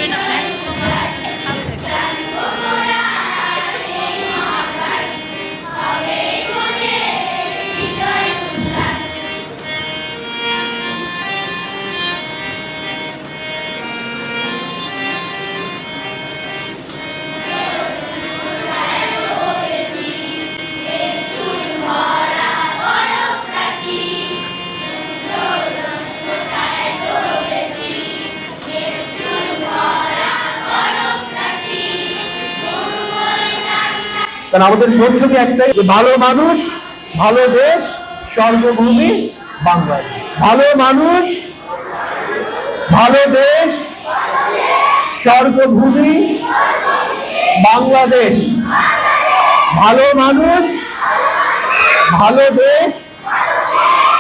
আসবেন আপনার। কারণ আমাদের মূল ছবি একটাই, ভালো মানুষ, ভালো দেশ, স্বর্গভূমি বাংলাদেশ। ভালো মানুষ, ভালো দেশ, স্বর্গভূমি বাংলাদেশ। ভালো মানুষ, ভালো দেশ,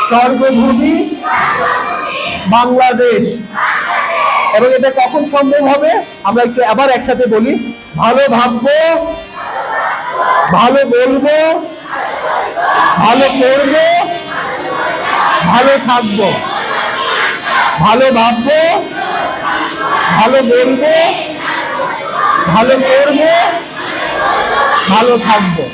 স্বর্গভূমি বাংলাদেশ। এবং এটা কখন সম্ভব হবে আমরা একটু আবার একসাথে বলি। ভালো ভাববো, ভালো বলবো, ভালো করবো, ভালো থাকবো। ভালো ভাববো, ভালো বলবো, ভালো করবো, ভালো থাকবো।